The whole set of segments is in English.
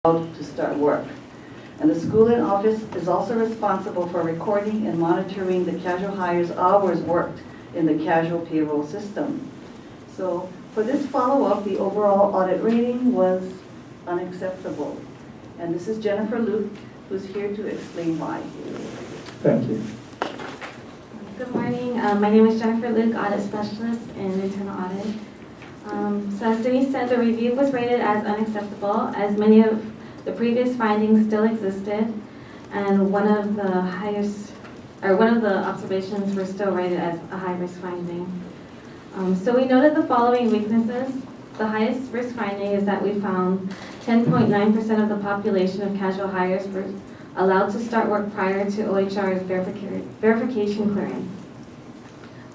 to start work. And the school and office is also responsible for recording and monitoring the casual hires hours worked in the casual payroll system. So for this follow-up, the overall audit rating was unacceptable. And this is Jennifer Luke, who's here to explain why. Thank you. Good morning. My name is Jennifer Luke, Audit Specialist in Internal Audit. So as Denise said, the review was rated as unacceptable, as many of the previous findings still existed, and one of the observations were still rated as a high-risk finding. So we noted the following weaknesses. The highest risk finding is that we found 10.9% of the population of casual hires were allowed to start work prior to OHR's verification clearance.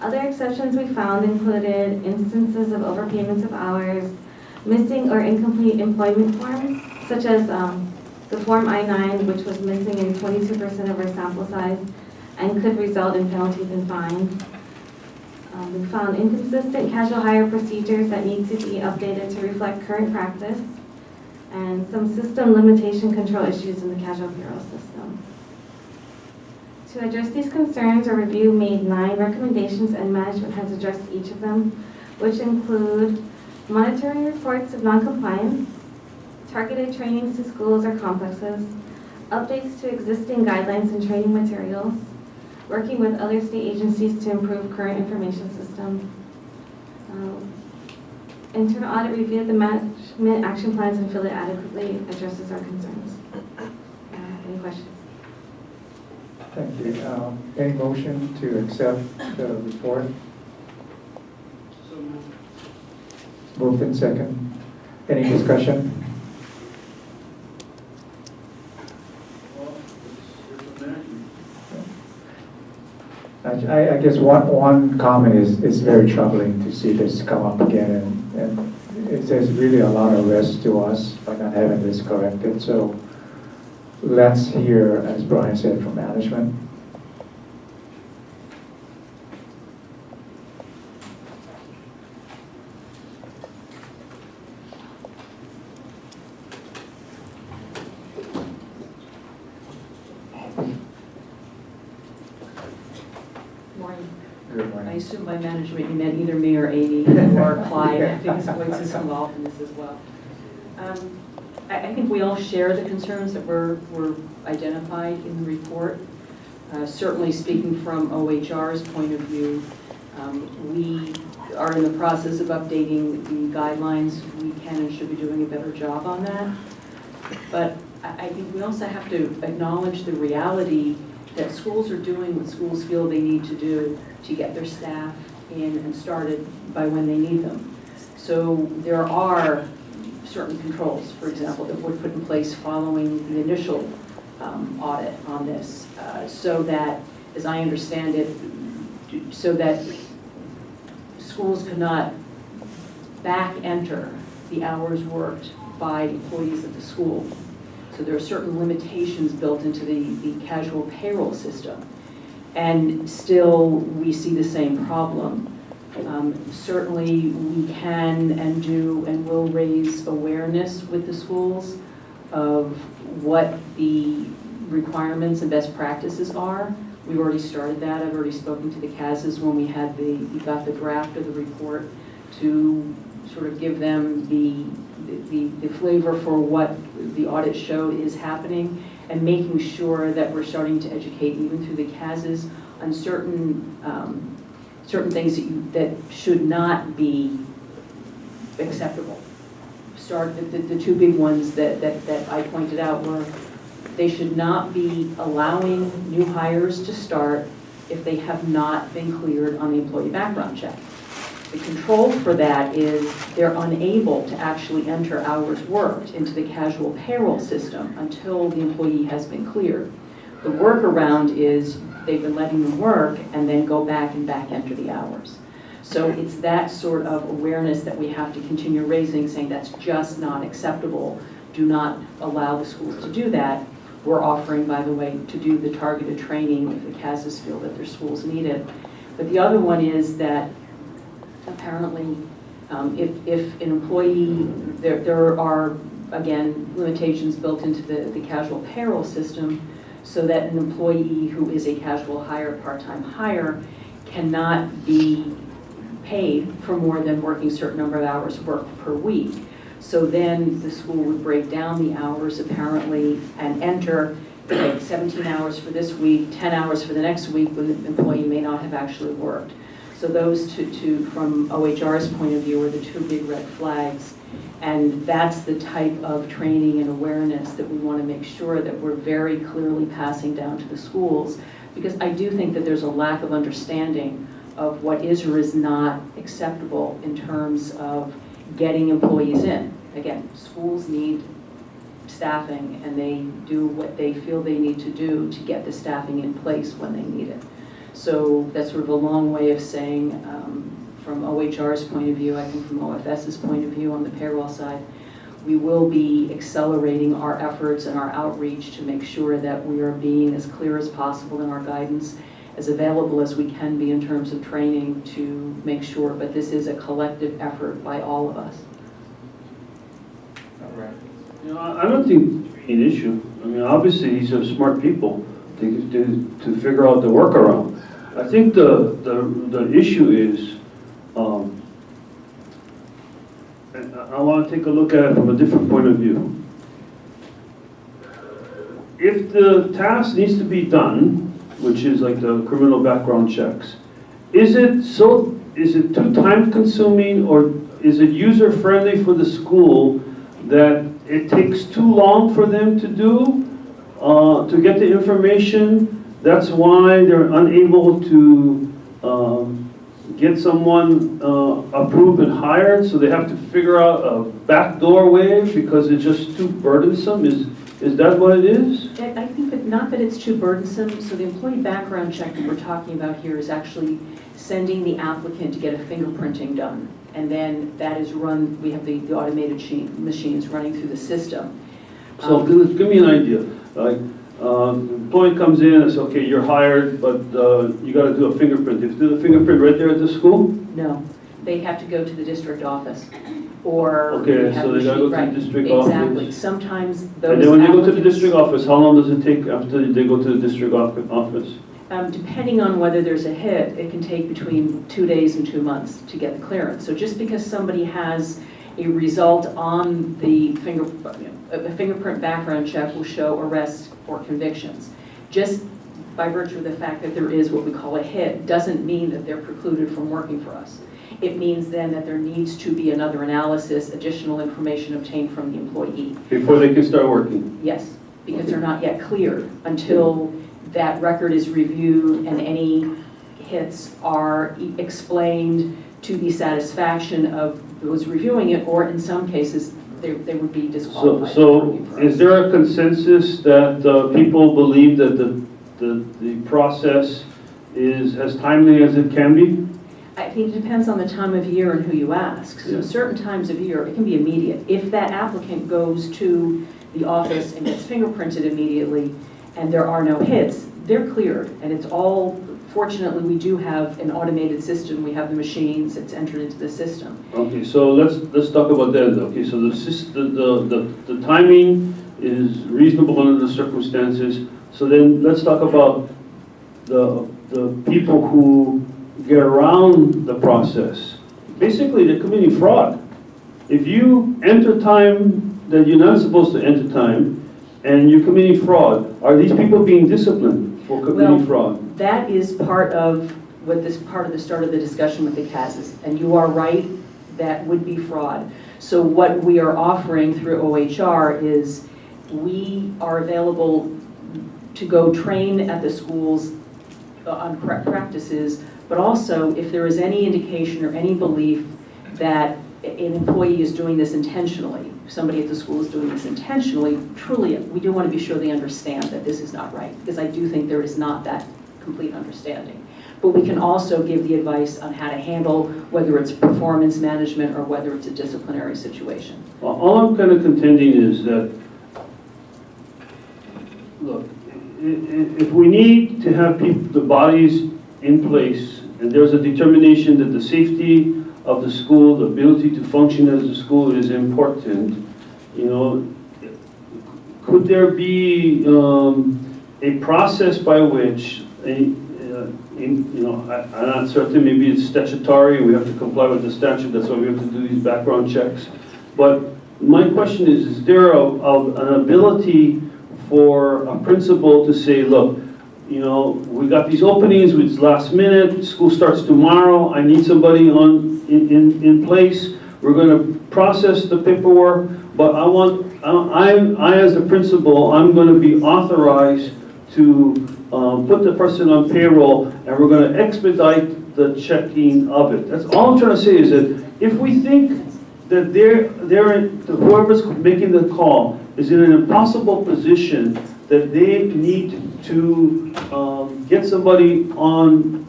Other exceptions we found included instances of overpayments of hours, missing or incomplete employment forms, such as the Form I-9, which was missing in 22% of our sample size and could result in penalties and fines. We found inconsistent casual hire procedures that need to be updated to reflect current practice, and some system limitation control issues in the casual payroll system. To address these concerns, our review made 9 recommendations, and management has addressed each of them, which include monitoring reports of noncompliance, targeted trainings to schools or complexes, updates to existing guidelines and training materials, working with other state agencies to improve current information systems. Internal audit reviewed the management action plans and feel it adequately addresses our concerns. Any questions? Thank you. Any motion to accept the report? So moved. Moved in second. Any discussion? Well, it's management. I guess one comment is very troubling to see this come up again, and there's really a lot of risk to us by not having this corrected. So let's hear, as Brian said, from management. Morning. Good I morning. assume by management you meant either me or Amy or Clyde. I think his voice is involved in this as well. I think we all share the concerns that were identified in the report. Certainly speaking from OHR's point of view, we are in the process of updating the guidelines. We can and should be doing a better job on that. But I think we also have to acknowledge the reality that schools are doing what schools feel they need to do to get their staff in and started by when they need them. So there are certain controls, for example, that were put in place following the initial audit on this, so that, as I understand it, so that schools could not back enter the hours worked by employees at the school. So there are certain limitations built into the casual payroll system. And still, we see the same problem. Certainly, we can and do and will raise awareness with the schools of what the requirements and best practices are. We've already started that. I've already spoken to the CASs when we got the draft of the report to sort of give them the flavor for what the audit showed is happening, and making sure that we're starting to educate even through the CASs on certain things that should not be acceptable. The 2 big ones that I pointed out were they should not be allowing new hires to start if they have not been cleared on the employee background check. The control for that is they're unable to actually enter hours worked into the casual payroll system until the employee has been cleared. The workaround is they've been letting them work and then go back and back enter the hours. So it's that sort of awareness that we have to continue raising, saying that's just not acceptable. Do not allow the schools to do that. We're offering, by the way, to do the targeted training if the CASs feel that their schools need it. But the other one is that apparently if an employee, there are again, limitations built into the casual payroll system so that an employee who is a casual hire, part-time hire, cannot be paid for more than working a certain number of hours worked per week. So then the school would break down the hours apparently and enter like 17 hours for this week, 10 hours for the next week when the employee may not have actually worked. So those two from OHR's point of view, are the two big red flags. And that's the type of training and awareness that we want to make sure that we're very clearly passing down to the schools, because I do think that there's a lack of understanding of what is or is not acceptable in terms of getting employees in. Again, schools need staffing, and they do what they feel they need to do to get the staffing in place when they need it. So that's sort of a long way of saying, from OHR's point of view, I think from OFS's point of view on the payroll side, we will be accelerating our efforts and our outreach to make sure that we are being as clear as possible in our guidance, as available as we can be in terms of training to make sure, but this is a collective effort by all of us. All right. You know, I don't think it's an issue. I mean, obviously, these are smart people to figure out the workaround. I think the issue is, and I want to take a look at it from a different point of view. If the task needs to be done, which is like the criminal background checks, is it too time consuming, or is it user friendly for the school that it takes too long for them to do, to get the information? That's why they're unable to get someone approved and hired, so they have to figure out a backdoor way because it's just too burdensome? Is that what it is? I think that not that it's too burdensome. So the employee background check that we're talking about here is actually sending the applicant to get a fingerprinting done. And then that is run, we have the automated machines running through the system. So give me an idea. Like, employee comes in and says, okay, you're hired, but you got to do a fingerprint. You have to do the fingerprint right there at the school? No, they have to go to the district office. Or okay, so they got to go to the district office. Exactly. Sometimes those and then when they go to the district office, how long does it take after they go to the district office? Depending on whether there's a hit, it can take between 2 days and 2 months to get the clearance. So just because somebody has a result on the fingerprint background check will show arrests or convictions. Just by virtue of the fact that there is what we call a hit doesn't mean that they're precluded from working for us. It means then that there needs to be another analysis, additional information obtained from the employee. Before they can start working? Yes, because they're not yet cleared until that record is reviewed and any hits are explained to the satisfaction of those reviewing it, or in some cases, they would be disqualified. So is there a consensus that people believe that the process is as timely as it can be? I think it depends on the time of year and who you ask. So certain times of year, it can be immediate. If that applicant goes to the office and gets fingerprinted immediately and there are no hits, they're cleared. And it's all, fortunately, we do have an automated system. We have the machines, it's entered into the system. Okay, so let's talk about that. Okay, so the timing is reasonable under the circumstances. So then let's talk about the people who get around the process. Basically, they're committing fraud. If you enter time that you're not supposed to enter time, and you're committing fraud, are these people being disciplined for committing fraud? That is part of what this part of the start of the discussion with the CAS is, and you are right, that would be fraud. So what we are offering through OHR is we are available to go train at the schools on correct practices, but also if there is any indication or any belief that an employee is doing this intentionally, somebody at the school is doing this intentionally, truly, we do want to be sure they understand that this is not right, because I do think there is not that complete understanding. But we can also give the advice on how to handle whether it's performance management or whether it's a disciplinary situation. Well, all I'm kind of contending is that, look, if we need to have the bodies in place, and there's a determination that the safety of the school, the ability to function as a school is important, you know, could there be a process by which, I'm not certain, maybe it's statutory, we have to comply with the statute, that's why we have to do these background checks. But my question is there an ability for a principal to say, look, you know, we got these openings, it's last minute, school starts tomorrow, I need somebody in place, we're gonna process the paperwork, but I as the principal, I'm gonna be authorized to put the person on payroll, and we're gonna expedite the checking of it. That's all I'm trying to say is that if we think that whoever's making the call is in an impossible position that they need to get somebody on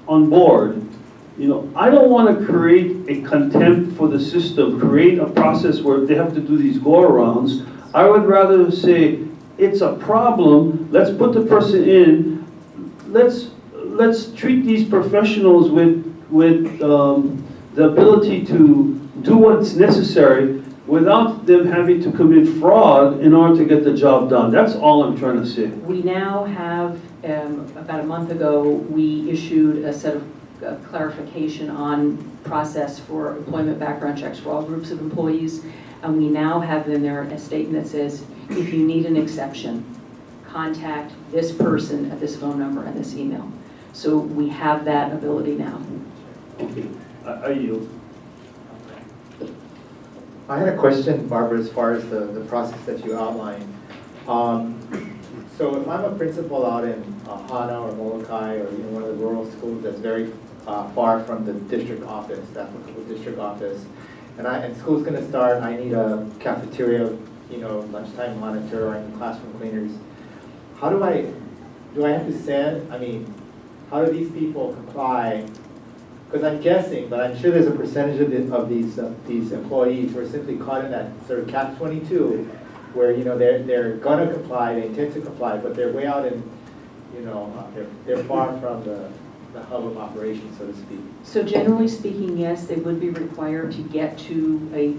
board, you know, I don't want to create a contempt for the system, create a process where they have to do these go-arounds. I would rather say, it's a problem, let's put the person in, let's treat these professionals with the ability to do what's necessary without them having to commit fraud in order to get the job done. That's all I'm trying to say. We now have, about a month ago, we issued a set of clarification on process for employment background checks for all groups of employees. And we now have in there a statement that says, if you need an exception, contact this person at this phone number and this email. So we have that ability now. Okay, I yield. I had a question, Barbara, as far as the process that you outlined. So if I'm a principal out in Hana or Molokai or one of the rural schools that's very far from the district office, the applicable district office, and school's going to start, I need a cafeteria, lunchtime monitor, or I need classroom cleaners. Do I have to send, how do these people comply? Because I'm guessing, but I'm sure there's a percentage of these employees who are simply caught in that sort of catch-22, where they're gonna comply, they intend to comply, but they're way out in, they're far from the hub of operations, so to speak. So generally speaking, yes, they would be required to get to a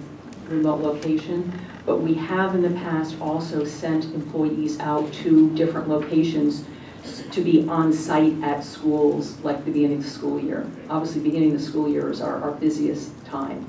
remote location, but we have in the past also sent employees out to different locations to be on site at schools like the beginning of the school year. Obviously, beginning of the school year is our busiest time.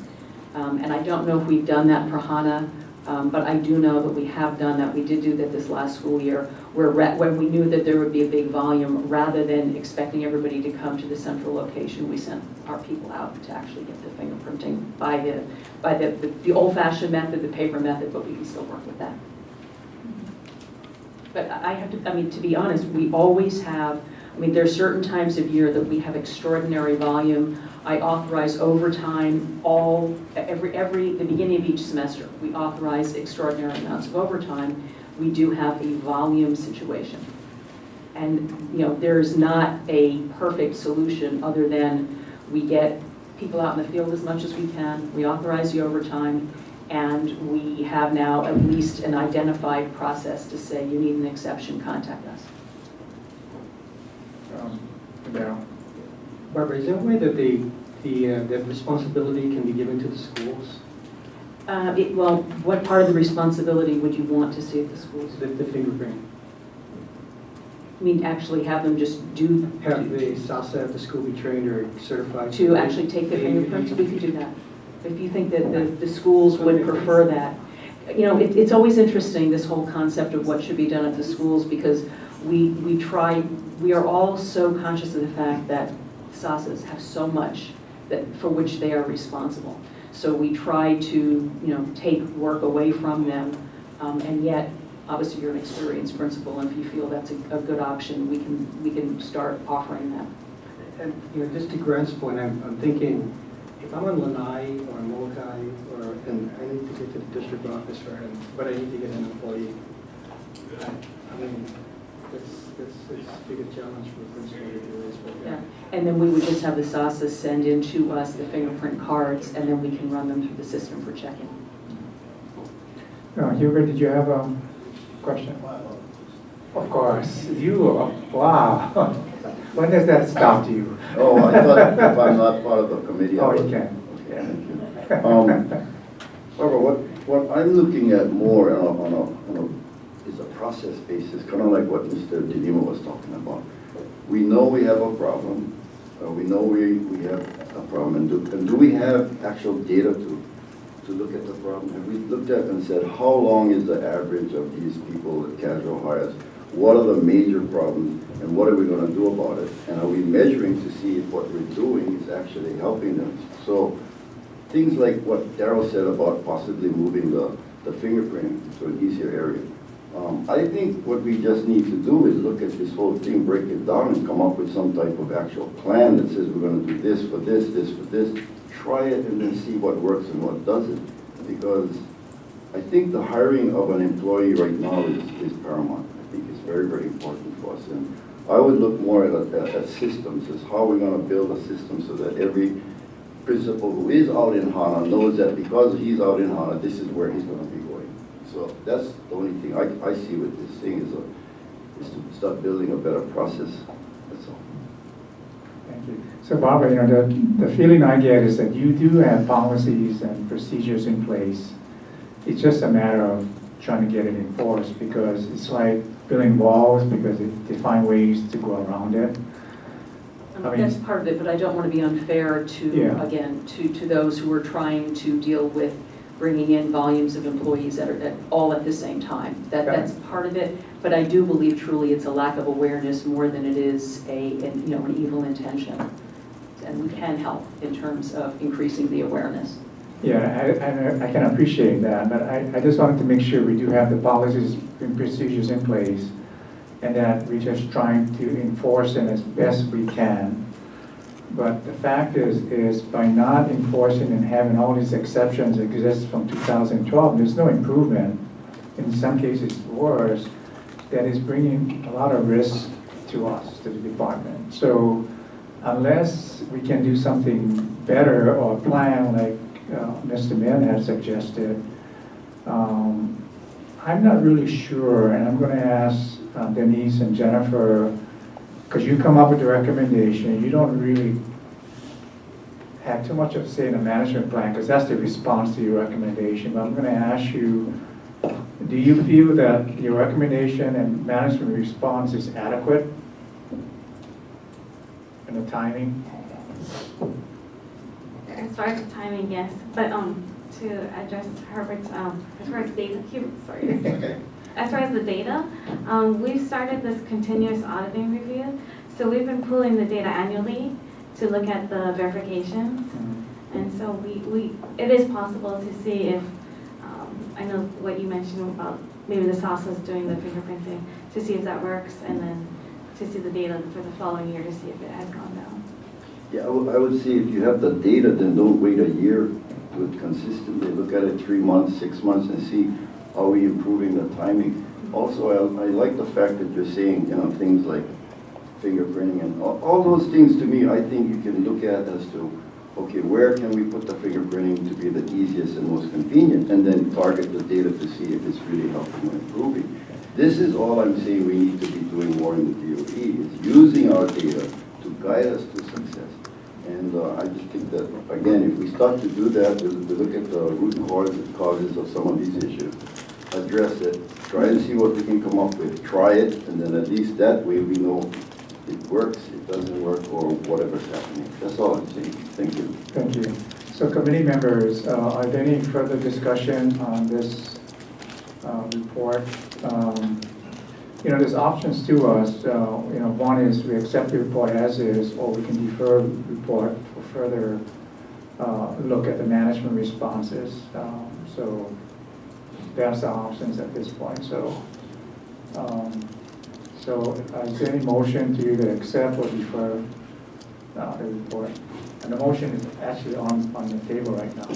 And I don't know if we've done that for HANA, but I do know that we have done that. We did do that this last school year, where when we knew that there would be a big volume, rather than expecting everybody to come to the central location, we sent our people out to actually get the fingerprinting by the old-fashioned method, the paper method, but we can still work with that. But I have to, to be honest, we always have, there are certain times of year that we have extraordinary volume. I authorize overtime the beginning of each semester. We authorize extraordinary amounts of overtime. We do have a volume situation. And, there's not a perfect solution other than we get people out in the field as much as we can. We authorize the overtime. And we have now at least an identified process to say, you need an exception, contact us. Yeah. Barbara, is there a way that the responsibility can be given to the schools? Well, what part of the responsibility would you want to see at the schools? The fingerprint. Actually have them just Have the SASA at the school be trained or certified? to actually take the fingerprints? We could do that. If you think that the schools would prefer that. It's always interesting, this whole concept of what should be done at the schools, because we are all so conscious of the fact that SASAs have so much for which they are responsible. So we try to, take work away from them, and yet, obviously you're an experienced principal, and if you feel that's a good option, we can start offering that. And just to Grant's point, I'm thinking, if I'm on Lanai or Molokai, and I need to get to the district office for him, but I need to get an employee, it's a bigger challenge for the principal to do this. Yeah. And then we would just have the SASA send in to us the fingerprint cards, and then we can run them through the system for checking. Hubert, did you have a question? Of course. Wow. When does that stop you? Oh, I thought if I'm not part of the committee. Oh, you can. Okay, thank you. Barbara, what I'm looking at more is a process basis, kind of like what Mr. DeLima was talking about. We know we have a problem. We know we have a problem, and do we have actual data to look at the problem? Have we looked at and said, how long is the average of these people, the casual hires? What are the major problems, and what are we going to do about it? And are we measuring to see if what we're doing is actually helping them? So things like what Darryl said about possibly moving the fingerprint to an easier area. I think what we just need to do is look at this whole thing, break it down, and come up with some type of actual plan that says we're going to do this for this, this for this. Try it and then see what works and what doesn't. Because I think the hiring of an employee right now is paramount. I think it's very, very important for us. And I would look more at systems, as how we're going to build a system so that every principal who is out in HANA knows that because he's out in HANA, this is where he's going to be going. So that's the only thing I see with this thing is to start building a better process. That's all. Thank you. So Barbara, you know, the feeling I get is that you do have policies and procedures in place. It's just a matter of trying to get it enforced, because it's like building walls, because they find ways to go around it. I mean, that's part of it, but I don't want to be unfair to, again, to those who are trying to deal with bringing in volumes of employees that are all at the same time. That's part of it, but I do believe truly it's a lack of awareness more than it is an evil intention. And we can help in terms of increasing the awareness. Yeah, I can appreciate that, but I just wanted to make sure we do have the policies and procedures in place, and that we're just trying to enforce them as best we can. But the fact is by not enforcing and having all these exceptions exist from 2012, there's no improvement. In some cases worse, that is bringing a lot of risk to us, to the department. So unless we can do something better or plan like Mr. Mann had suggested, I'm not really sure, and I'm going to ask Denise and Jennifer, because you come up with the recommendation, you don't really have too much of a say in the management plan, because that's the response to your recommendation. But I'm going to ask you, do you feel that your recommendation and management response is adequate in the timing? As far as the timing, yes, but to address Herbert's, as far as data, as far as the data, we've started this continuous auditing review. So we've been pulling the data annually to look at the verifications. And so it is possible to see if, I know what you mentioned about maybe the SASA's doing the fingerprinting, to see if that works, and then to see the data for the following year to see if it has gone down. Yeah, I would say if you have the data, then don't wait a year. Do it consistently. Look at it 3 months, 6 months, and see how we improving the timing. Also, I like the fact that you're saying, things like fingerprinting and all those things. To me, I think you can look at as to, okay, where can we put the fingerprinting to be the easiest and most convenient, and then target the data to see if it's really helping or improving. This is all I'm saying we need to be doing more in the DOE, is using our data to guide us to success. And I just think that, again, if we start to do that, we look at the root causes of some of these issues, address it, try and see what we can come up with, try it, and then at least that way we know it works, it doesn't work, or whatever's happening. That's all I'm saying. Thank you. Thank you. So committee members, are there any further discussion on this report? There's options to us. One is we accept the report as is, or we can defer the report for further look at the management responses. So that's the options at this point. So is there any motion to either accept or defer the report? And the motion is actually on the table right now.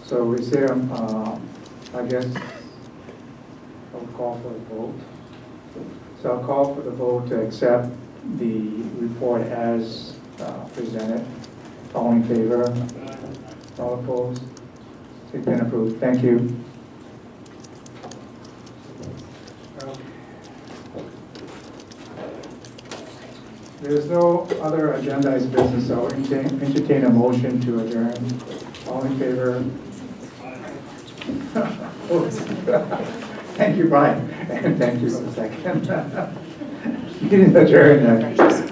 So is there, I guess, I'll call for a vote. So I'll call for the vote to accept the report as presented. All in favor? All opposed? It's been approved. Thank you. There's no other agendized business, so I'll entertain a motion to adjourn. All in favor? opposed? Thank you, Brian, and thank you for the second. Meeting adjourned at